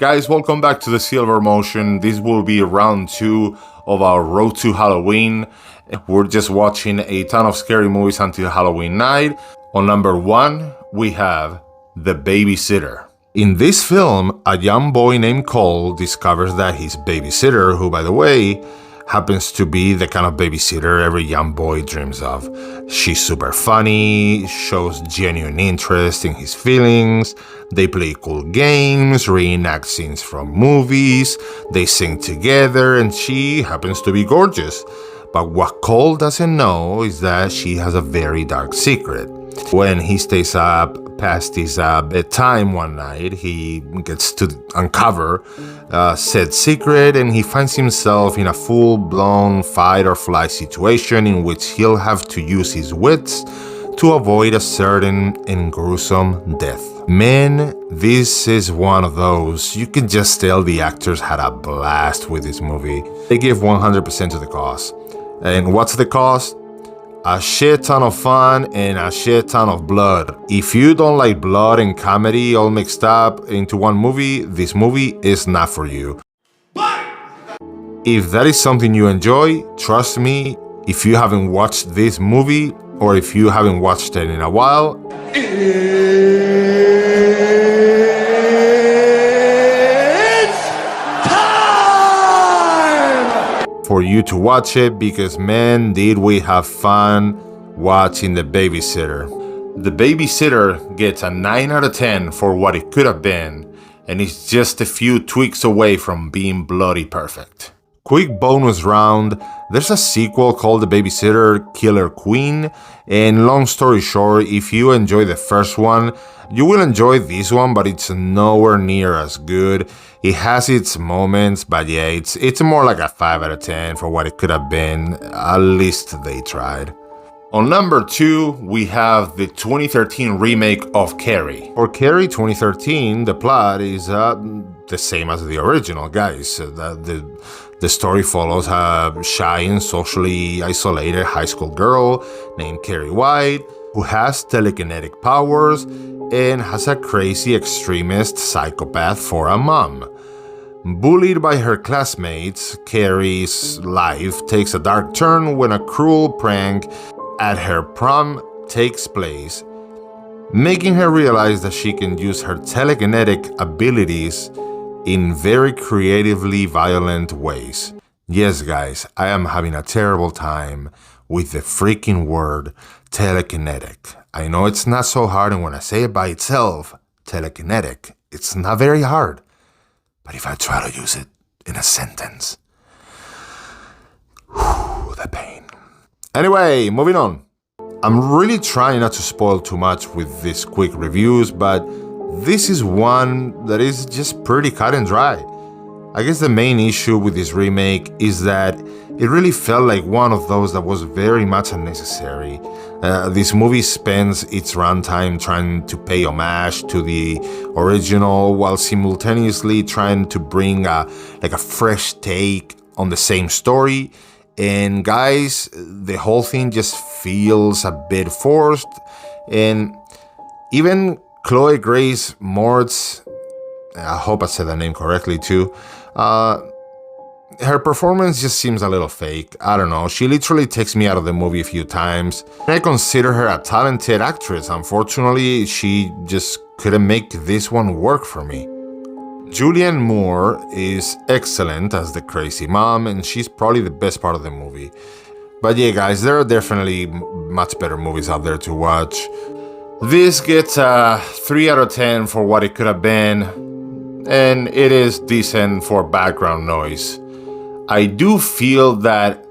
Guys, welcome back to the Silver Motion. This will be round 2 of our Road to Halloween. We're just watching a ton of scary movies until Halloween night. On number 1, we have The Babysitter. In this film, a young boy named Cole discovers that his babysitter, who by the way, happens to be the kind of babysitter every young boy dreams of. She's super funny, shows genuine interest in his feelings, they play cool games, reenact scenes from movies, they sing together, and she happens to be gorgeous. But what Cole doesn't know is that she has a very dark secret. When he stays up past his bedtime one night, he gets to uncover said secret, and he finds himself in a full-blown fight-or-flight situation in which he'll have to use his wits to avoid a certain and gruesome death. Man, this is one of those. You can just tell the actors had a blast with this movie. They give 100% to the cause. And what's the cause? A shit ton of fun and a shit ton of blood. If you don't like blood and comedy all mixed up into one movie, this movie is not for you. If that is something you enjoy, trust me, if you haven't watched this movie, or if you haven't watched it in a while, for you to watch it, because man, did we have fun watching The Babysitter. The Babysitter gets a 9 out of 10 for what it could have been, and it's just a few tweaks away from being bloody perfect. Quick bonus round, there's a sequel called The Babysitter Killer Queen, and long story short, if you enjoy the first one, you will enjoy this one, but it's nowhere near as good. It has its moments, but yeah, it's more like a 5 out of 10 for what it could have been. At least they tried. On number 2, we have the 2013 remake of Carrie. For Carrie 2013, the plot is the same as the original, guys. The story follows a shy and socially isolated high school girl named Carrie White, who has telekinetic powers and has a crazy extremist psychopath for a mom. Bullied by her classmates, Carrie's life takes a dark turn when a cruel prank at her prom takes place, making her realize that she can use her telekinetic abilities in very creatively violent ways. Yes, guys, I am having a terrible time with the freaking word telekinetic. I know it's not so hard, and when I say it by itself, telekinetic, it's not very hard. But if I try to use it in a sentence, whew, the pain. Anyway, moving on. I'm really trying not to spoil too much with these quick reviews, but this is one that is just pretty cut and dry. I guess the main issue with this remake is that it really felt like one of those that was very much unnecessary. This movie spends its runtime trying to pay homage to the original while simultaneously trying to bring a fresh take on the same story. And guys, the whole thing just feels a bit forced. And even Chloe Grace Moretz, I hope I said that name correctly too, her performance just seems a little fake. I don't know, she literally takes me out of the movie a few times. I consider her a talented actress. Unfortunately, she just couldn't make this one work for me. Julianne Moore is excellent as the crazy mom, and she's probably the best part of the movie. But yeah, guys, there are definitely much better movies out there to watch. This gets a 3 out of 10 for what it could have been, and it is decent for background noise. I do feel that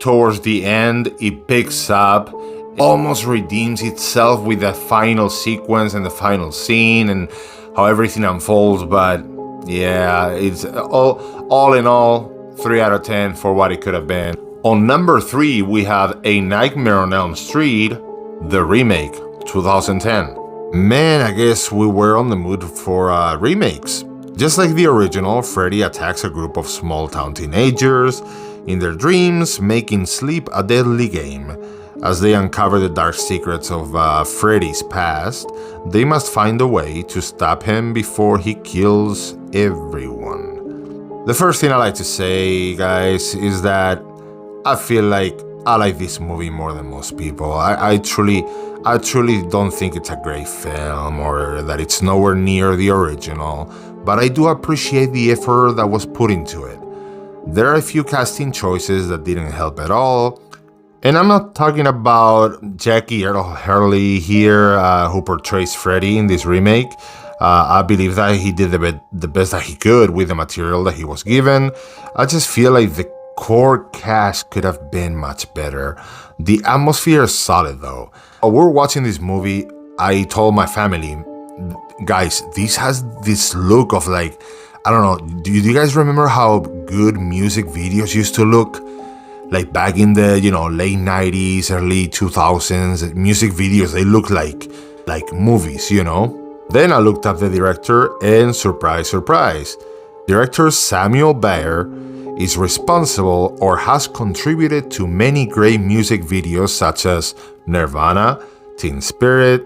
towards the end it picks up, almost redeems itself with the final sequence and the final scene and how everything unfolds, but yeah, it's all in all 3 out of 10 for what it could have been. On number 3, we have A Nightmare on Elm Street, the remake, 2010. Man, I guess we were on the mood for remakes. Just like the original, Freddy attacks a group of small-town teenagers in their dreams, making sleep a deadly game. As they uncover the dark secrets of Freddy's past, they must find a way to stop him before he kills everyone. The first thing I like to say, guys, is that I feel like I like this movie more than most people. I truly don't think it's a great film or that it's nowhere near the original, but I do appreciate the effort that was put into it. There are a few casting choices that didn't help at all, and I'm not talking about Jackie Earle Haley here, who portrays Freddy in this remake. I believe that he did the best that he could with the material that he was given. I just feel like the core cast could have been much better. The atmosphere is solid though. While we're watching this movie, I told my family, guys, this has this look of like, I don't know, do you guys remember how good music videos used to look? Like back in the, late 90s, early 2000s, music videos, they look like movies, Then I looked up the director and surprise, surprise. Director Samuel Bayer is responsible or has contributed to many great music videos such as Nirvana, Teen Spirit,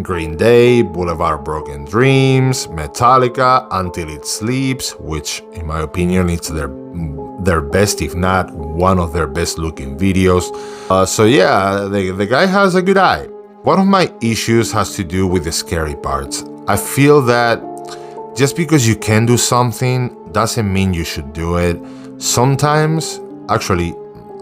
Green Day, Boulevard of Broken Dreams, Metallica, Until It Sleeps, which in my opinion is their best, if not one of their best looking videos. So yeah, the guy has a good eye. One of my issues has to do with the scary parts. I feel that just because you can do something doesn't mean you should do it. Sometimes, actually,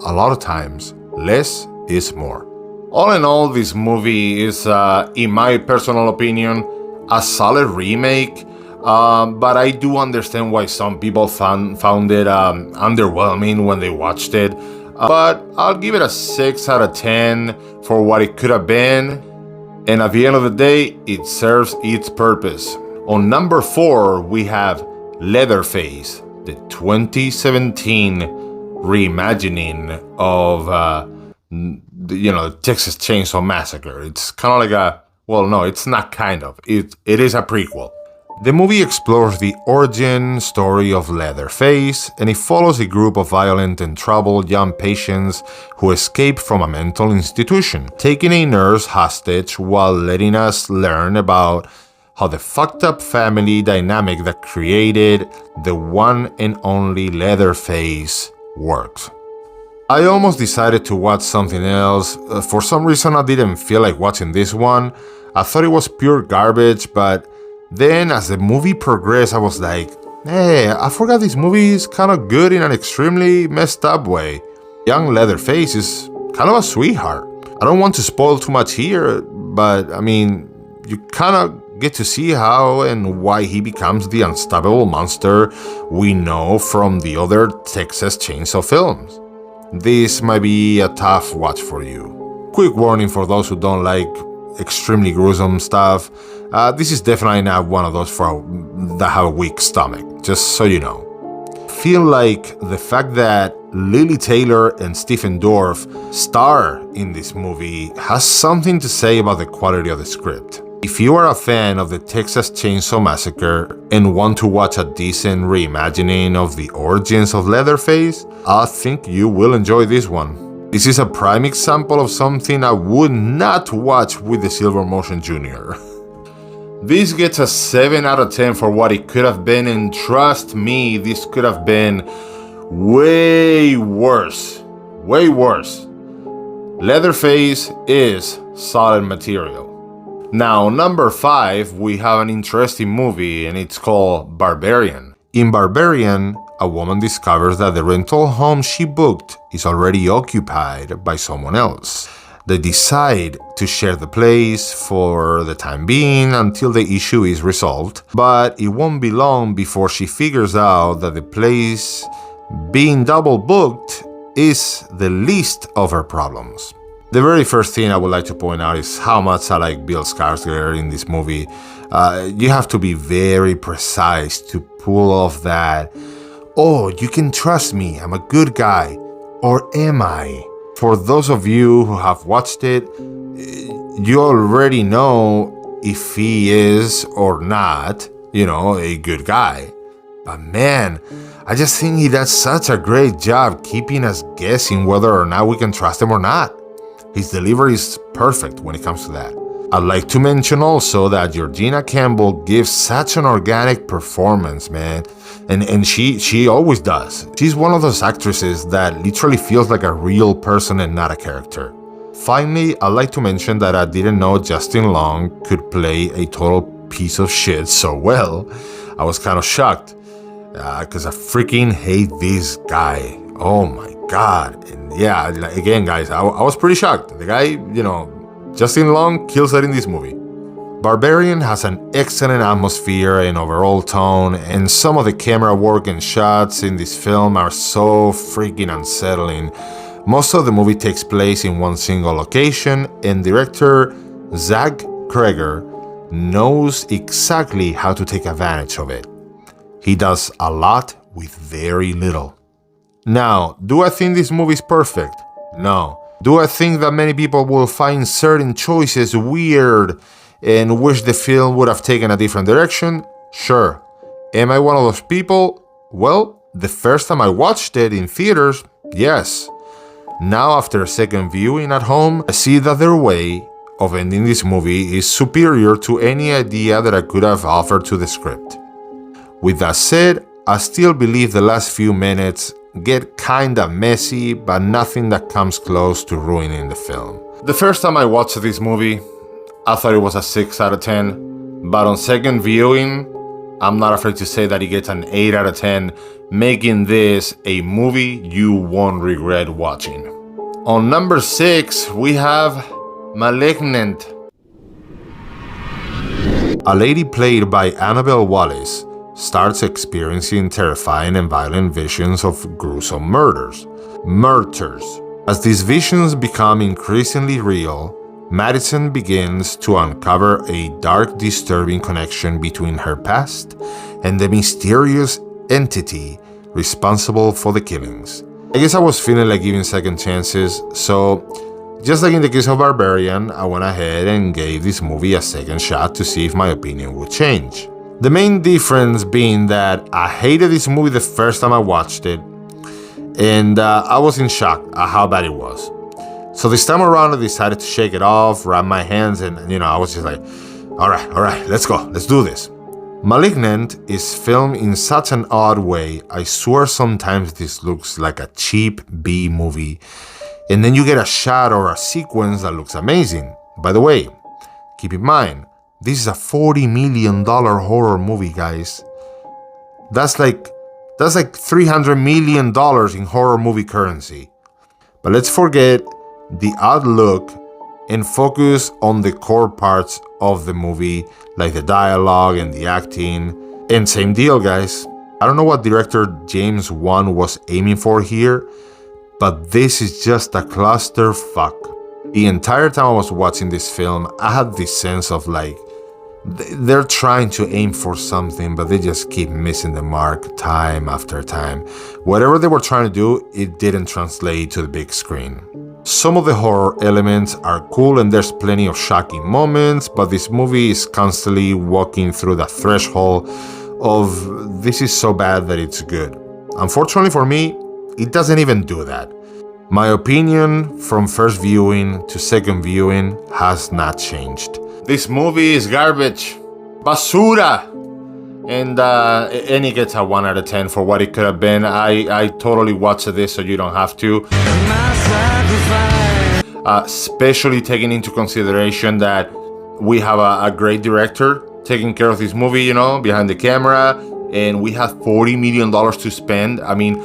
a lot of times, less is more. All in all, this movie is, in my personal opinion, a solid remake, but I do understand why some people found it underwhelming when they watched it. But I'll give it a 6 out of 10 for what it could have been, and at the end of the day, it serves its purpose. On number 4, we have Leatherface, the 2017 reimagining of the Texas Chainsaw Massacre. It's kind of like it's not kind of. It is a prequel. The movie explores the origin story of Leatherface, and it follows a group of violent and troubled young patients who escape from a mental institution, taking a nurse hostage while letting us learn about how the fucked up family dynamic that created the one and only Leatherface works. I almost decided to watch something else. For some reason I didn't feel like watching this one. I thought it was pure garbage, but then as the movie progressed I was like, hey, I forgot this movie is kind of good in an extremely messed up way. Young Leatherface is kind of a sweetheart. I don't want to spoil too much here, but I mean, you kind of get to see how and why he becomes the unstoppable monster we know from the other Texas Chainsaw films. This might be a tough watch for you. Quick warning for those who don't like extremely gruesome stuff. This is definitely not one of those that have a weak stomach, just so you know. Feel like the fact that Lily Taylor and Stephen Dorff star in this movie has something to say about the quality of the script. If you are a fan of the Texas Chainsaw Massacre and want to watch a decent reimagining of the origins of Leatherface, I think you will enjoy this one. This is a prime example of something I would not watch with the Silver Motion Jr. This gets a 7 out of 10 for what it could have been, and trust me, this could have been way worse. Way worse. Leatherface is solid material. Now, number 5, we have an interesting movie, and it's called Barbarian. In Barbarian, a woman discovers that the rental home she booked is already occupied by someone else. They decide to share the place for the time being until the issue is resolved, but it won't be long before she figures out that the place being double booked is the least of her problems. The very first thing I would like to point out is how much I like Bill Skarsgård in this movie. You have to be very precise to pull off that, oh, you can trust me, I'm a good guy, or am I? For those of you who have watched it, you already know if he is or not, a good guy. But man, I just think he does such a great job keeping us guessing whether or not we can trust him or not. His delivery is perfect when it comes to that. I'd like to mention also that Georgina Campbell gives such an organic performance, man. And she always does. She's one of those actresses that literally feels like a real person and not a character. Finally, I'd like to mention that I didn't know Justin Long could play a total piece of shit so well. I was kind of shocked, because I freaking hate this guy. Oh my god. And yeah, again guys, I was pretty shocked. The guy, Justin Long kills it in this movie. Barbarian has an excellent atmosphere and overall tone, and some of the camera work and shots in this film are so freaking unsettling. Most of the movie takes place in one single location, and director Zach Kreger knows exactly how to take advantage of it. He does a lot with very little. Now, do I think this movie is perfect? No. Do I think that many people will find certain choices weird and wish the film would have taken a different direction? Sure. Am I one of those people? Well, the first time I watched it in theaters, yes. Now, after a second viewing at home, I see that their way of ending this movie is superior to any idea that I could have offered to the script. With that said, I still believe the last few minutes get kinda messy, but nothing that comes close to ruining the film. The first time I watched this movie, I thought it was a 6 out of 10, but on second viewing, I'm not afraid to say that it gets an 8 out of 10, making this a movie you won't regret watching. On number 6, we have Malignant. A lady played by Annabelle Wallis starts experiencing terrifying and violent visions of gruesome murders. As these visions become increasingly real, Madison begins to uncover a dark, disturbing connection between her past and the mysterious entity responsible for the killings. I guess I was feeling like giving second chances, so just like in the case of Barbarian, I went ahead and gave this movie a second shot to see if my opinion would change. The main difference being that I hated this movie the first time I watched it, and I was in shock at how bad it was. So this time around, I decided to shake it off, rub my hands, and I was just like, all right, let's go, let's do this. Malignant is filmed in such an odd way. I swear sometimes this looks like a cheap B movie, and then you get a shot or a sequence that looks amazing. By the way, keep in mind, this is a $40 million horror movie, guys. That's like $300 million in horror movie currency. But let's forget the odd look and focus on the core parts of the movie, like the dialogue and the acting. And same deal, guys. I don't know what director James Wan was aiming for here, but this is just a clusterfuck. The entire time I was watching this film, I had this sense of like, they're trying to aim for something, but they just keep missing the mark time after time. Whatever they were trying to do, it didn't translate to the big screen. Some of the horror elements are cool and there's plenty of shocking moments, but this movie is constantly walking through the threshold of this is so bad that it's good. Unfortunately for me, it doesn't even do that. My opinion from first viewing to second viewing has not changed. This movie is garbage. Basura! And it gets a 1 out of 10 for what it could have been. I totally watched this so you don't have to. Especially taking into consideration that we have a great director taking care of this movie, behind the camera, and we have $40 million to spend. I mean,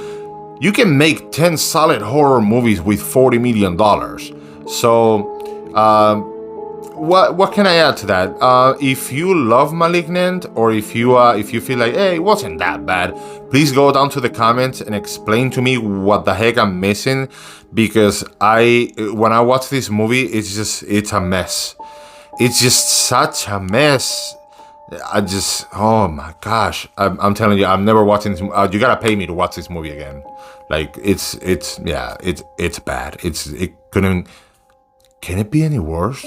you can make 10 solid horror movies with $40 million. So, what can I add to that? If you love Malignant, or if you feel like, hey, it wasn't that bad, please go down to the comments and explain to me what the heck I'm missing, because when I watch this movie, it's a mess. It's just such a mess. Oh my gosh, I'm telling you, I'm never watching this. You gotta pay me to watch this movie again. Like it's bad. Can it be any worse?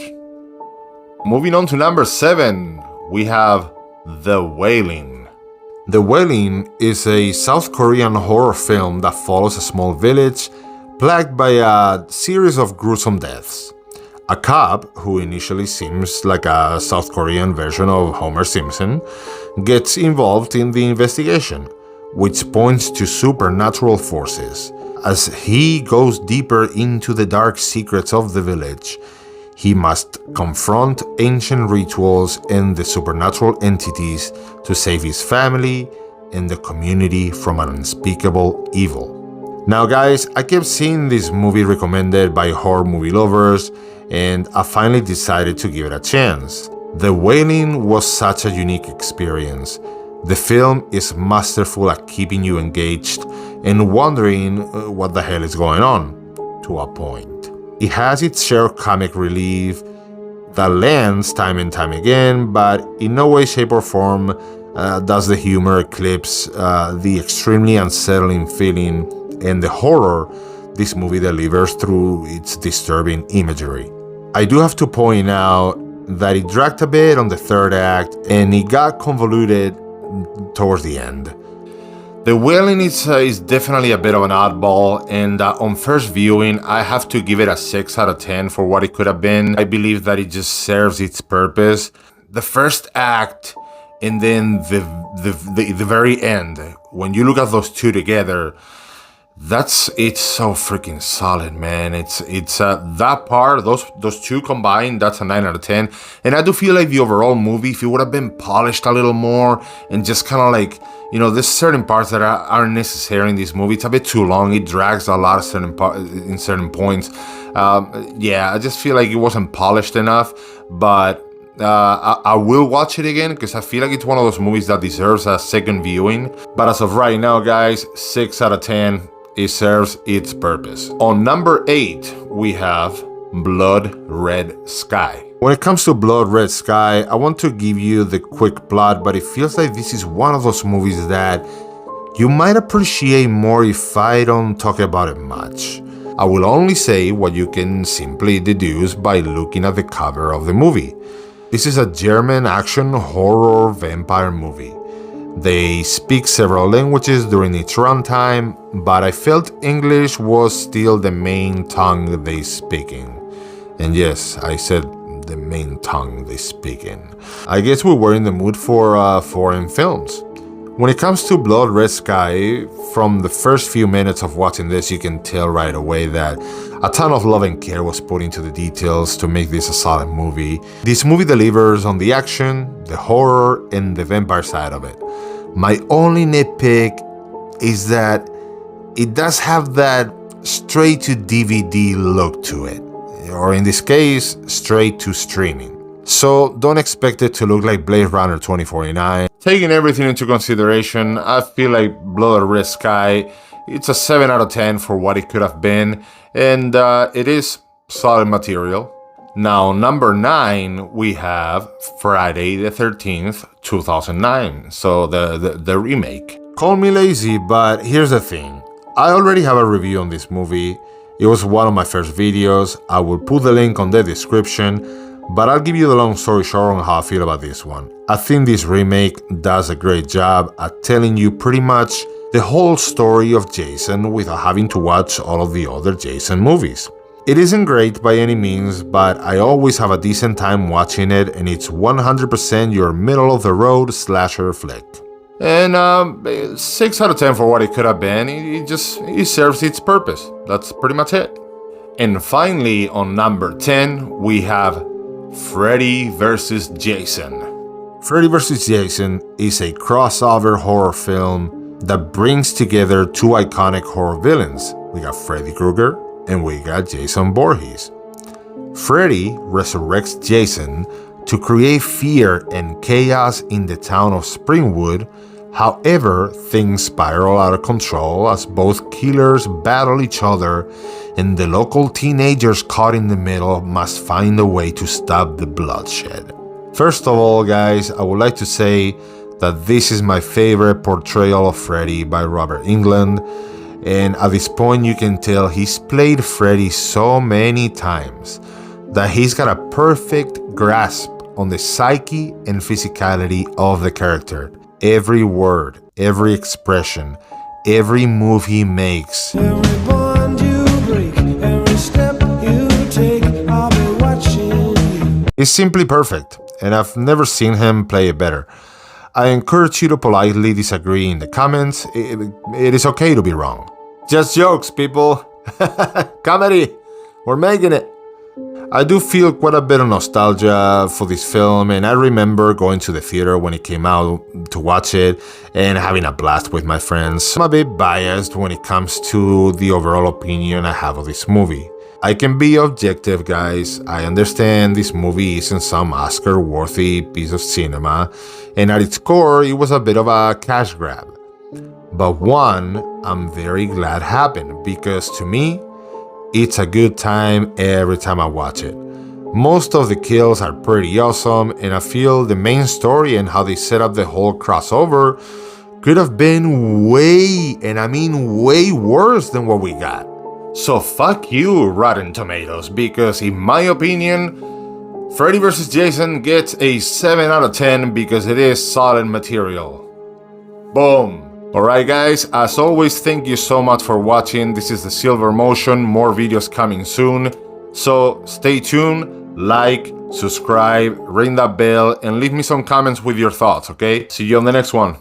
Moving on to number 7, we have The Wailing. The Wailing is a South Korean horror film that follows a small village plagued by a series of gruesome deaths. A cop, who initially seems like a South Korean version of Homer Simpson, gets involved in the investigation, which points to supernatural forces. As he goes deeper into the dark secrets of the village, he must confront ancient rituals and the supernatural entities to save his family and the community from an unspeakable evil. Now guys, I kept seeing this movie recommended by horror movie lovers, and I finally decided to give it a chance. The Wailing was such a unique experience. The film is masterful at keeping you engaged and wondering what the hell is going on, to a point. It has its share of comic relief that lands time and time again, but in no way, shape or form does the humor eclipse the extremely unsettling feeling and the horror this movie delivers through its disturbing imagery. I do have to point out that it dragged a bit on the third act and it got convoluted towards the end. The Wailing is definitely a bit of an oddball, and on first viewing I have to give it a 6 out of 10 for what it could have been. I believe that it just serves its purpose. The first act and then the very end, when you look at those two together, it's so freaking solid, man. It's that part, those two combined, that's a 9 out of 10. And I do feel like the overall movie, if it would have been polished a little more and just kind of like, you know, there's certain parts that aren't necessary in this movie. It's a bit too long. It drags a lot of in certain points. Yeah, I just feel like it wasn't polished enough, but I will watch it again because I feel like it's one of those movies that deserves a second viewing. But as of right now, guys, 6 out of 10. It serves its purpose. On number 8, we have Blood Red Sky. When it comes to Blood Red Sky, I want to give you the quick plot, but it feels like this is one of those movies that you might appreciate more if I don't talk about it much. I will only say what you can simply deduce by looking at the cover of the movie. This is a German action horror vampire movie. They speak several languages during its runtime, but I felt English was still the main tongue they speak in. And yes, I said the main tongue they speak in. I guess we were in the mood for foreign films. When it comes to Blood Red Sky, from the first few minutes of watching this, you can tell right away that a ton of love and care was put into the details to make this a solid movie. This movie delivers on the action, the horror, and the vampire side of it. My only nitpick is that it does have that straight to DVD look to it, or in this case, straight to streaming. So don't expect it to look like Blade Runner 2049. Taking everything into consideration, I feel like Blood Red Sky, it's a 7 out of 10 for what it could have been, and it is solid material. Now, number 9, we have Friday the 13th, 2009, so the remake. Call me lazy, but here's the thing. I already have a review on this movie. It was one of my first videos. I will put the link on the description, but I'll give you the long story short on how I feel about this one. I think this remake does a great job at telling you pretty much the whole story of Jason without having to watch all of the other Jason movies. It isn't great by any means, but I always have a decent time watching it, and it's 100% your middle-of-the-road slasher flick. And 6 out of 10 for what it could have been. It serves its purpose. That's pretty much it. And finally, on number 10, we have Freddy vs. Jason. Freddy vs. Jason is a crossover horror film that brings together two iconic horror villains. We got Freddy Krueger and we got Jason Voorhees. Freddy resurrects Jason to create fear and chaos in the town of Springwood. However, things spiral out of control as both killers battle each other, and the local teenagers caught in the middle must find a way to stop the bloodshed. First of all, guys, I would like to say that this is my favorite portrayal of Freddy by Robert Englund, and at this point you can tell he's played Freddy so many times that he's got a perfect grasp on the psyche and physicality of the character. Every word, every expression, every move he makes. Every bond you break. is simply perfect, and I've never seen him play it better. I encourage you to politely disagree in the comments. It is okay to be wrong. Just jokes, people. Comedy. We're making it. I do feel quite a bit of nostalgia for this film, and I remember going to the theater when it came out to watch it and having a blast with my friends. I'm a bit biased when it comes to the overall opinion I have of this movie. I can be objective, guys. I understand this movie isn't some Oscar-worthy piece of cinema, and at its core, it was a bit of a cash grab. But one, I'm very glad happened, because to me, it's a good time every time I watch it. Most of the kills are pretty awesome, and I feel the main story and how they set up the whole crossover could have been way, and I mean way worse than what we got. So fuck you, Rotten Tomatoes, because in my opinion, Freddy vs. Jason gets a 7 out of 10 because it is solid material. Boom. Alright guys, as always, thank you so much for watching. This is the Silver Motion, more videos coming soon. So stay tuned, like, subscribe, ring that bell, and leave me some comments with your thoughts, okay? See you on the next one.